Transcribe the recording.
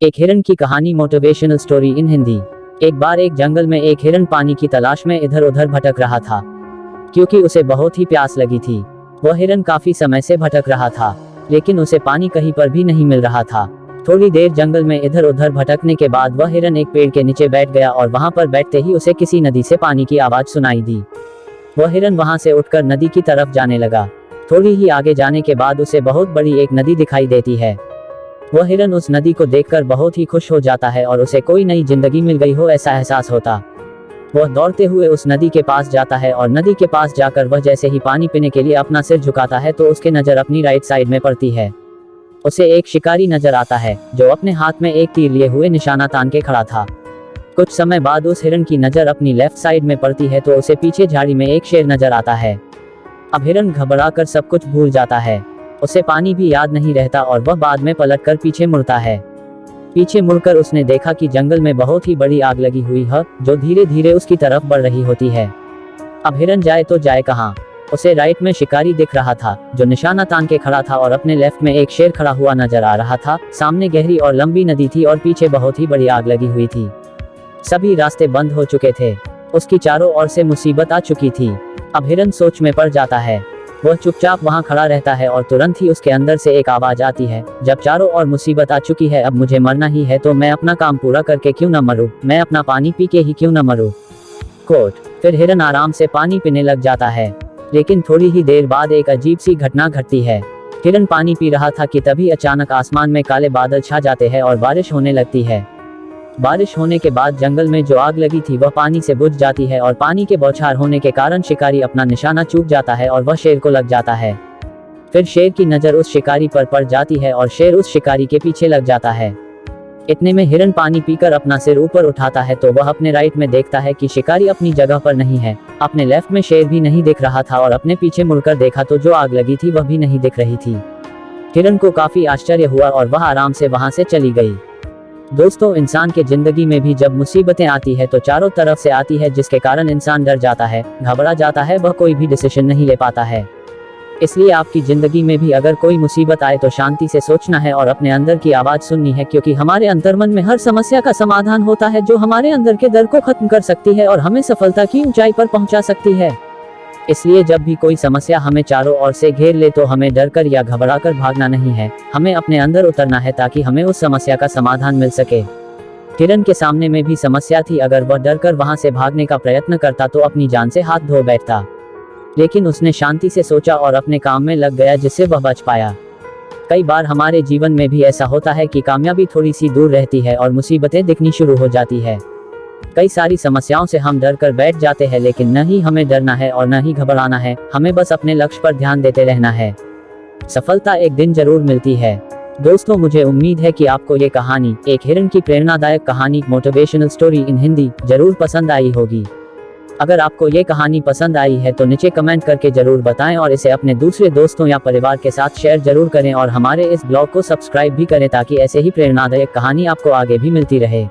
एक हिरन की कहानी मोटिवेशनल स्टोरी इन हिंदी। एक बार एक जंगल में एक हिरन पानी की तलाश में इधर उधर भटक रहा था, क्योंकि उसे बहुत ही प्यास लगी थी। वह हिरन काफी समय से भटक रहा था, लेकिन उसे पानी कहीं पर भी नहीं मिल रहा था। थोड़ी देर जंगल में इधर उधर भटकने के बाद वह हिरन एक पेड़ के नीचे बैठ गया और वहां पर बैठते ही उसे किसी नदी से पानी की आवाज सुनाई दी। वह हिरन वहां से उठकर नदी की तरफ जाने लगा। थोड़ी ही आगे जाने के बाद उसे बहुत बड़ी एक नदी दिखाई देती है। वह हिरन उस नदी को देखकर बहुत ही खुश हो जाता है और उसे कोई नई जिंदगी मिल गई हो ऐसा एहसास होता। वह दौड़ते हुए उस नदी के पास जाता है और नदी के पास जाकर वह जैसे ही पानी पीने के लिए अपना सिर झुकाता है तो उसके नजर अपनी राइट साइड में पड़ती है। उसे एक शिकारी नजर आता है जो अपने हाथ में एक तीर लिए हुए निशाना तान के खड़ा था। कुछ समय बाद उस हिरन की नजर अपनी लेफ्ट साइड में पड़ती है तो उसे पीछे झाड़ी में एक शेर नजर आता है। अब हिरन घबराकर सब कुछ भूल जाता है। उसे पानी भी याद नहीं रहता और वह बाद में पलटकर पीछे मुड़ता है। पीछे मुड़कर उसने देखा कि जंगल में बहुत ही बड़ी आग लगी हुई है जो धीरे धीरे उसकी तरफ बढ़ रही होती है। अब हिरन जाए तो जाए कहाँ। उसे राइट में शिकारी दिख रहा था जो निशाना तान के खड़ा था और अपने लेफ्ट में एक शेर खड़ा हुआ नजर आ रहा था। सामने गहरी और लंबी नदी थी और पीछे बहुत ही बड़ी आग लगी हुई थी। सभी रास्ते बंद हो चुके थे। उसकी चारों ओर से मुसीबत आ चुकी थी। अब हिरन सोच में पड़ जाता है। वह चुपचाप वहां खड़ा रहता है और तुरंत ही उसके अंदर से एक आवाज आती है, जब चारों ओर मुसीबत आ चुकी है अब मुझे मरना ही है तो मैं अपना काम पूरा करके क्यों न मरूं, मैं अपना पानी पी के ही क्यों न मरूं। कोट। फिर हिरन आराम से पानी पीने लग जाता है, लेकिन थोड़ी ही देर बाद एक अजीब सी घटना घटती है। हिरन पानी पी रहा था कि तभी अचानक आसमान में काले बादल छा जाते हैं और बारिश होने लगती है। बारिश होने के बाद जंगल में जो आग लगी थी वह पानी से बुझ जाती है और पानी के बौछार होने के कारण शिकारी अपना निशाना चूक जाता है और वह शेर को लग जाता है। फिर शेर की नजर उस शिकारी पर पड़ जाती है और शेर उस शिकारी के पीछे लग जाता है। इतने में हिरन पानी पीकर अपना सिर ऊपर उठाता है तो वह अपने राइट में देखता है कि शिकारी अपनी जगह पर नहीं है। अपने लेफ्ट में शेर भी नहीं दिख रहा था और अपने पीछे मुड़कर देखा तो जो आग लगी थी वह भी नहीं दिख रही थी। हिरन को काफी आश्चर्य हुआ और वह आराम से वहां से चली गई। दोस्तों, इंसान के जिंदगी में भी जब मुसीबतें आती है तो चारों तरफ से आती है जिसके कारण इंसान डर जाता है, घबरा जाता है, वह कोई भी डिसीजन नहीं ले पाता है। इसलिए आपकी जिंदगी में भी अगर कोई मुसीबत आए तो शांति से सोचना है और अपने अंदर की आवाज सुननी है, क्योंकि हमारे अंतर्मन में हर समस्या का समाधान होता है जो हमारे अंदर के डर को खत्म कर सकती है और हमें सफलता की ऊंचाई पर पहुंचा सकती है। इसलिए जब भी कोई समस्या हमें चारों ओर से घेर ले तो हमें डर कर या घबरा कर भागना नहीं है, हमें अपने अंदर उतरना है ताकि हमें उस समस्या का समाधान मिल सके। हिरन के सामने में भी समस्या थी। अगर वह डर कर वहां से भागने का प्रयत्न करता तो अपनी जान से हाथ धो बैठता, लेकिन उसने शांति से सोचा और अपने काम में लग गया जिससे वह बच पाया। कई बार हमारे जीवन में भी ऐसा होता है कि कामयाबी थोड़ी सी दूर रहती है और मुसीबतें दिखनी शुरू हो जाती है। कई सारी समस्याओं से हम डर कर बैठ जाते हैं, लेकिन न ही हमें डरना है और न ही घबराना है, हमें बस अपने लक्ष्य पर ध्यान देते रहना है। सफलता एक दिन जरूर मिलती है। दोस्तों, मुझे उम्मीद है कि आपको ये कहानी, एक हिरन की प्रेरणादायक कहानी, मोटिवेशनल स्टोरी इन हिंदी, जरूर पसंद आई होगी। अगर आपको ये कहानी पसंद आई है तो नीचे कमेंट करके जरूर बताएं और इसे अपने दूसरे दोस्तों या परिवार के साथ शेयर जरूर करें और हमारे इस ब्लॉग को सब्सक्राइब भी करें ताकि ऐसे ही प्रेरणादायक कहानी आपको आगे भी मिलती रहे।